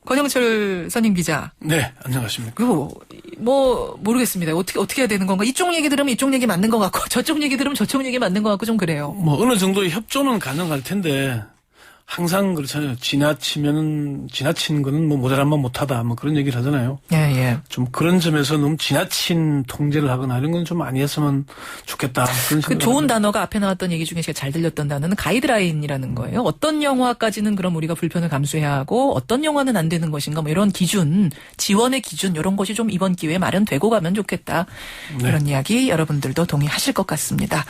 권영철 선임 기자. 네, 안녕하십니까. 그거 모르겠습니다. 어떻게 해야 되는 건가? 이쪽 얘기 들으면 이쪽 얘기 맞는 것 같고 저쪽 얘기 들으면 저쪽 얘기 맞는 것 같고 좀 그래요. 뭐 어느 정도의 협조는 가능할 텐데 항상 그렇잖아요. 지나친 거는 뭐 모자란만 못하다 뭐 그런 얘기를 하잖아요. 예. 좀 그런 점에서 너무 지나친 통제를 하거나 이런 건 좀 많이 했으면 좋겠다. 그런 그 좋은 단어가 앞에 나왔던 얘기 중에 제가 잘 들렸던 단어는 가이드라인이라는 거예요. 어떤 영화까지는 그럼 우리가 불편을 감수해야 하고 어떤 영화는 안 되는 것인가 뭐 이런 기준, 지원의 기준 이런 것이 좀 이번 기회에 마련되고 가면 좋겠다. 네. 이런 이야기 여러분들도 동의하실 것 같습니다.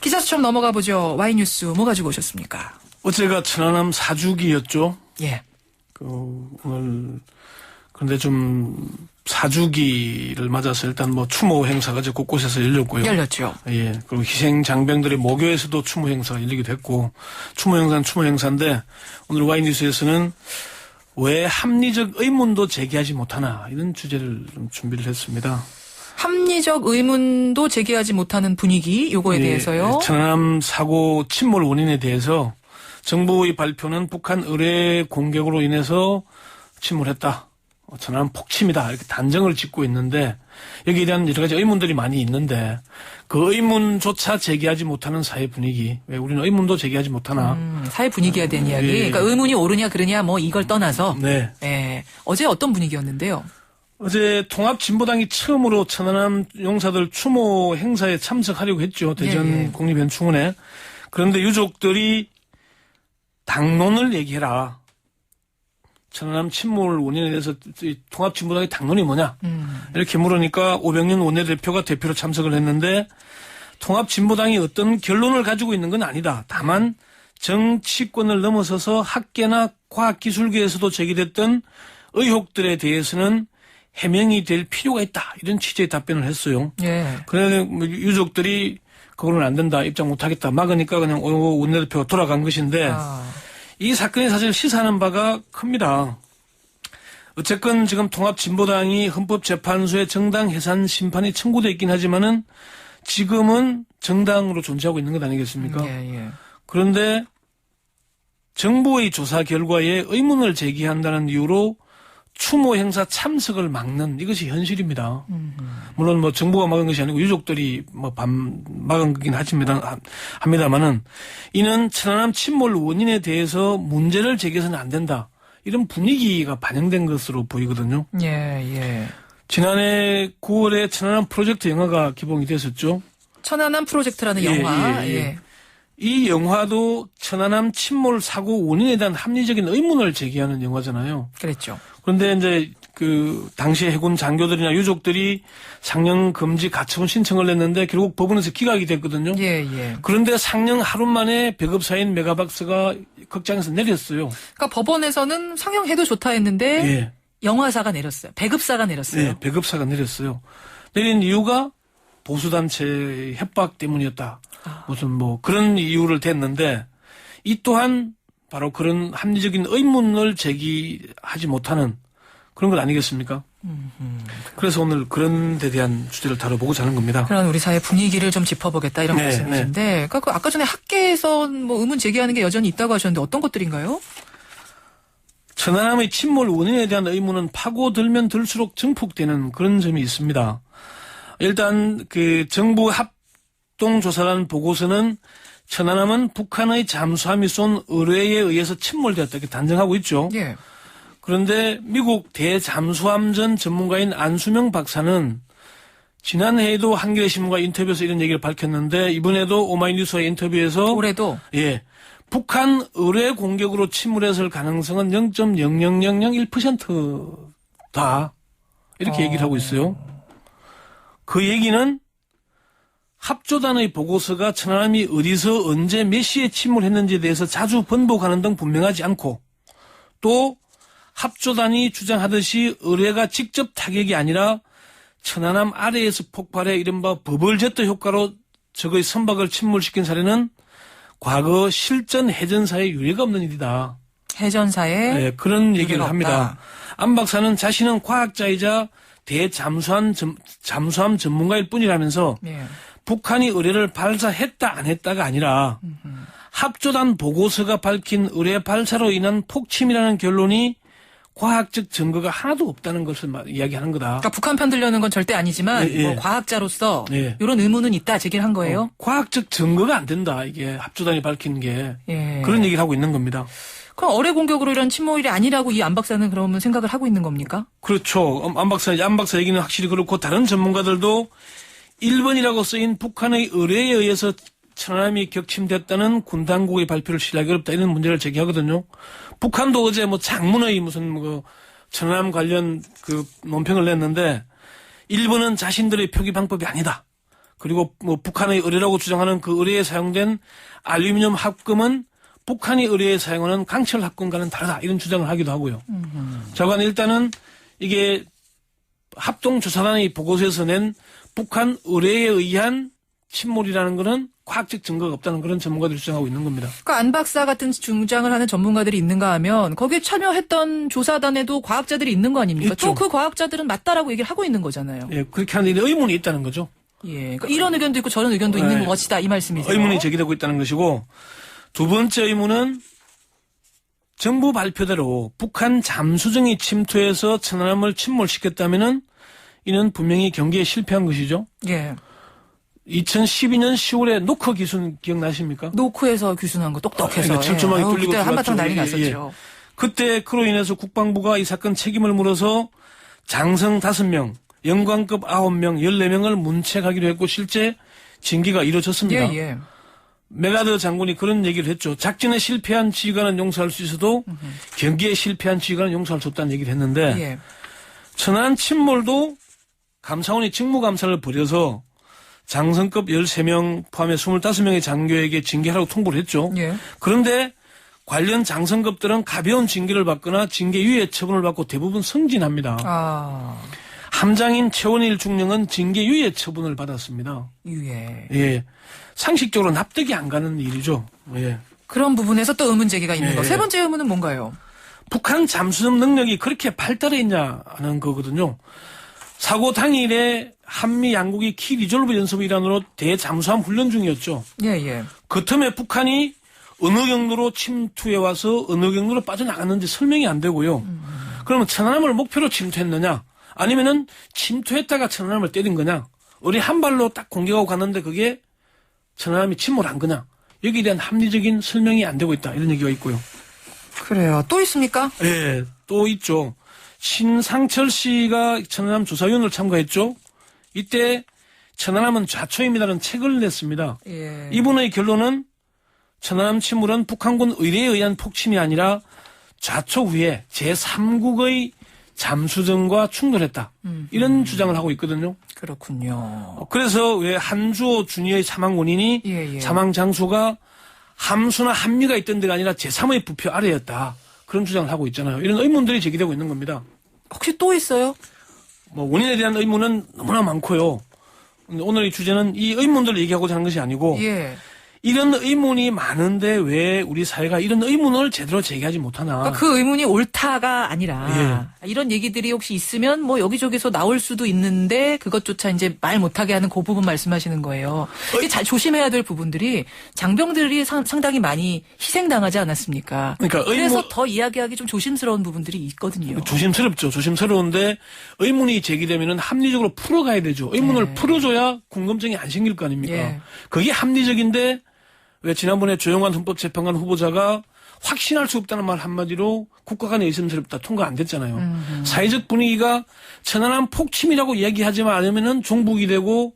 기사 수첩 넘어가 보죠. Y뉴스 뭐 가지고 오셨습니까? 어제가 천안함 4주기였죠. 예. 오늘 그런데 좀 4주기를 맞아서 일단 뭐 추모 행사가 이제 곳곳에서 열렸고요. 열렸죠. 예. 그리고 희생 장병들의 모교에서도 추모 행사가 열리기도 했고 추모 행사는 추모 행사인데 오늘 Y뉴스에서는 왜 합리적 의문도 제기하지 못하나 이런 주제를 좀 준비를 했습니다. 합리적 의문도 제기하지 못하는 분위기 요거에 예, 대해서요. 천안함 사고 침몰 원인에 대해서 정부의 발표는 북한 의뢰 공격으로 인해서 침몰했다. 천안함 폭침이다. 이렇게 단정을 짓고 있는데 여기에 대한 여러 가지 의문들이 많이 있는데 그 의문조차 제기하지 못하는 사회 분위기. 왜 우리는 의문도 제기하지 못하나. 사회 분위기에 대한 이야기. 예. 그러니까 의문이 옳으냐 그러냐 뭐 이걸 떠나서. 네. 예. 어제 어떤 분위기였는데요? 어제 통합진보당이 처음으로 천안함 용사들 추모 행사에 참석하려고 했죠. 대전 국립현충원에. 그런데 유족들이 당론을 얘기해라. 천안함 침몰 원인에 대해서 통합진보당의 당론이 뭐냐. 이렇게 물으니까 오병연 원내대표가 대표로 참석을 했는데 통합진보당이 어떤 결론을 가지고 있는 건 아니다. 다만 정치권을 넘어서서 학계나 과학기술계에서도 제기됐던 의혹들에 대해서는 해명이 될 필요가 있다. 이런 취지의 답변을 했어요. 예. 그런데 유족들이 그거는 안 된다. 입장 못하겠다. 막으니까 그냥 원내대표가 돌아간 것인데 이 사건이 사실 시사하는 바가 큽니다. 어쨌건 지금 통합진보당이 헌법재판소에 정당 해산 심판이 청구돼 있긴 하지만은 지금은 정당으로 존재하고 있는 것 아니겠습니까? 예. 그런데 정부의 조사 결과에 의문을 제기한다는 이유로 추모 행사 참석을 막는 이것이 현실입니다. 물론 뭐 정부가 막은 것이 아니고 유족들이 뭐 막은 거긴 합니다만은 이는 천안함 침몰 원인에 대해서 문제를 제기해서는 안 된다. 이런 분위기가 반영된 것으로 보이거든요. 예. 지난해 9월에 천안함 프로젝트 영화가 개봉이 됐었죠. 천안함 프로젝트라는 영화. 예. 이 영화도 천안함 침몰 사고 원인에 대한 합리적인 의문을 제기하는 영화잖아요. 그랬죠. 그런데 이제 그 당시 해군 장교들이나 유족들이 상영 금지 가처분 신청을 냈는데 결국 법원에서 기각이 됐거든요. 예. 그런데 상영 하루 만에 배급사인 메가박스가 극장에서 내렸어요. 그러니까 법원에서는 상영해도 좋다 했는데 예. 영화사가 내렸어요. 배급사가 내렸어요. 네, 배급사가 내렸어요. 내린 이유가 보수단체 협박 때문이었다. 무슨 뭐 그런 이유를 댔는데 이 또한 바로 그런 합리적인 의문을 제기하지 못하는 그런 것 아니겠습니까? 그래서 오늘 그런 데 대한 주제를 다뤄보고자 하는 겁니다. 그런 우리 사회 분위기를 좀 짚어보겠다 이런 네, 말씀이신데 그러니까 아까 전에 학계에서 뭐 의문 제기하는 게 여전히 있다고 하셨는데 어떤 것들인가요? 천안함의 침몰 원인에 대한 의문은 파고들면 들수록 증폭되는 그런 점이 있습니다. 일단 그 정부 합동조사라는 보고서는 천안함은 북한의 잠수함이 쏜 의뢰에 의해서 침몰되었다 이렇게 단정하고 있죠. 예. 그런데 미국 대잠수함전 전문가인 안수명 박사는 지난해에도 한겨레 신문과 인터뷰에서 이런 얘기를 밝혔는데 이번에도 오마이뉴스와의 인터뷰에서 올해도 북한 의뢰 공격으로 침몰했을 가능성은 0.00001%다 이렇게 얘기를 하고 있어요. 그 얘기는 합조단의 보고서가 천안함이 어디서 언제 몇 시에 침몰했는지에 대해서 자주 번복하는 등 분명하지 않고 또 합조단이 주장하듯이 의뢰가 직접 타격이 아니라 천안함 아래에서 폭발해 이른바 버블제트 효과로 적의 선박을 침몰시킨 사례는 과거 실전 해전사에 유례가 없는 일이다. 해전사에 그런 얘기를 합니다. 없다. 안 박사는 자신은 과학자이자 대잠수함 전문가일 뿐이라면서 북한이 의뢰를 발사했다 안 했다가 아니라 합조단 보고서가 밝힌 의뢰 발사로 인한 폭침이라는 결론이 과학적 증거가 하나도 없다는 것을 이야기하는 거다. 그러니까 북한 편 들려는 건 절대 아니지만 예, 예. 뭐 과학자로서 예. 이런 의문은 있다 제기를 한 거예요. 과학적 증거가 안 된다. 이게 합조단이 밝힌 게 예. 그런 얘기를 하고 있는 겁니다. 그럼 어뢰 공격으로 이런 침몰이 아니라고 이 안 박사는 그러면 생각을 하고 있는 겁니까? 그렇죠. 안 박사 얘기는 확실히 그렇고 다른 전문가들도 1번이라고 쓰인 북한의 의뢰에 의해서 천안함이 격침됐다는 군 당국의 발표를 신뢰하기 어렵다 이런 문제를 제기하거든요. 북한도 어제 뭐 장문의 무슨 천안함 관련 그 논평을 냈는데 일본은 자신들의 표기 방법이 아니다. 그리고 뭐 북한의 의뢰라고 주장하는 그 의뢰에 사용된 알루미늄 합금은 북한이 의뢰에 사용하는 강철 합금과는 다르다 이런 주장을 하기도 하고요. 자관 일단은 이게 합동조사단의 보고서에서 낸 북한 의뢰에 의한 침몰이라는 것은 과학적 증거가 없다는 그런 전문가들이 주장하고 있는 겁니다. 그러니까 안 박사 같은 주장을 하는 전문가들이 있는가 하면 거기에 참여했던 조사단에도 과학자들이 있는 거 아닙니까? 있죠. 또 그 과학자들은 맞다라고 얘기를 하고 있는 거잖아요. 예, 그렇게 하는데 의문이 있다는 거죠. 예, 그러니까 이런 의견도 있고 저런 의견도 있는 것이다 이 말씀이세요. 의문이 제기되고 있다는 것이고 두 번째 의문은 정부 발표대로 북한 잠수정이 침투해서 천안함을 침몰시켰다면은 이는 분명히 경기에 실패한 것이죠. 예. 2012년 10월에 노크 기순 기억나십니까? 노크에서 규순한 거 똑똑해서. 그러니까 철조망이 예. 뚫리고 그때 한바탕 난리 들어갔죠. 났었죠. 그때 그로 인해서 국방부가 이 사건 책임을 물어서 장성 5명, 영광급 9명, 14명을 문책하기로 했고 실제 징계가 이루어졌습니다. 예, 예. 메가더 장군이 그런 얘기를 했죠. 작전에 실패한 지휘관은 용서할 수 있어도 경기에 실패한 지휘관은 용서할 수 없다는 얘기를 했는데 예. 천안 침몰도 감사원이 직무감사를 벌여서 장성급 13명 포함해 25명의 장교에게 징계하라고 통보를 했죠. 예. 그런데 관련 장성급들은 가벼운 징계를 받거나 징계유예 처분을 받고 대부분 승진합니다. 아, 함장인 최원일 중령은 징계유예 처분을 받았습니다. 유예. 예. 상식적으로 납득이 안 가는 일이죠. 예. 그런 부분에서 또 의문 제기가 있는 예. 거. 세 번째 의문은 뭔가요? 북한 잠수정 능력이 그렇게 발달해 있냐는 거거든요. 사고 당일에 한미 양국이 키 리졸브 연습 일환으로 대잠수함 훈련 중이었죠. 예, 예. 그 틈에 북한이 어느 경로로 침투해 와서 어느 경로로 빠져나갔는지 설명이 안 되고요. 그러면 천안함을 목표로 침투했느냐? 아니면은 침투했다가 천안함을 때린 거냐? 우리 한 발로 딱 공격하고 갔는데 그게 천안함이 침몰한 거냐? 여기에 대한 합리적인 설명이 안 되고 있다. 이런 얘기가 있고요. 그래요. 또 있습니까? 예, 또 있죠. 신상철 씨가 천안함 조사위원을 참가했죠. 이때 천안함은 좌초입니다라는 책을 냈습니다. 예. 이분의 결론은 천안함 침몰은 북한군 의뢰에 의한 폭침이 아니라 좌초 후에 제3국의 잠수정과 충돌했다. 이런 주장을 하고 있거든요. 그렇군요. 그래서 왜 한주호 준이의 사망 원인이 예, 예. 사망 장소가 함수나 함미가 있던 데가 아니라 제3의 부표 아래였다. 그런 주장을 하고 있잖아요. 이런 의문들이 제기되고 있는 겁니다. 혹시 또 있어요? 뭐 원인에 대한 의문은 너무나 많고요. 근데 오늘 이 주제는 이 의문들을 얘기하고자 하는 것이 아니고 예. 이런 의문이 많은데 왜 우리 사회가 이런 의문을 제대로 제기하지 못하나. 그러니까 그 의문이 옳다가 아니라 이런 얘기들이 혹시 있으면 뭐 여기저기서 나올 수도 있는데 그것조차 이제 말 못하게 하는 그 부분 말씀하시는 거예요. 이게 잘 조심해야 될 부분들이 장병들이 상당히 많이 희생당하지 않았습니까? 그러니까 그래서 더 이야기하기 좀 조심스러운 부분들이 있거든요. 조심스럽죠. 조심스러운데 의문이 제기되면 합리적으로 풀어가야 되죠. 의문을 풀어줘야 궁금증이 안 생길 거 아닙니까? 예. 그게 합리적인데 왜 지난번에 조영환 헌법재판관 후보자가 확신할 수 없다는 말 한마디로 국가 간에 의심스럽다 통과 안 됐잖아요. 사회적 분위기가 천안함 폭침이라고 얘기하지만 않으면은 종북이 되고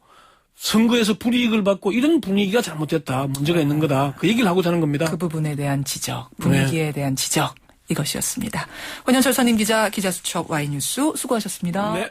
선거에서 불이익을 받고 이런 분위기가 잘못됐다. 문제가 있는 거다. 그 얘기를 하고자 하는 겁니다. 그 부분에 대한 지적, 분위기에 대한 지적 이것이었습니다. 권현철 선임 기자, 기자수첩 Y뉴스 수고하셨습니다. 네.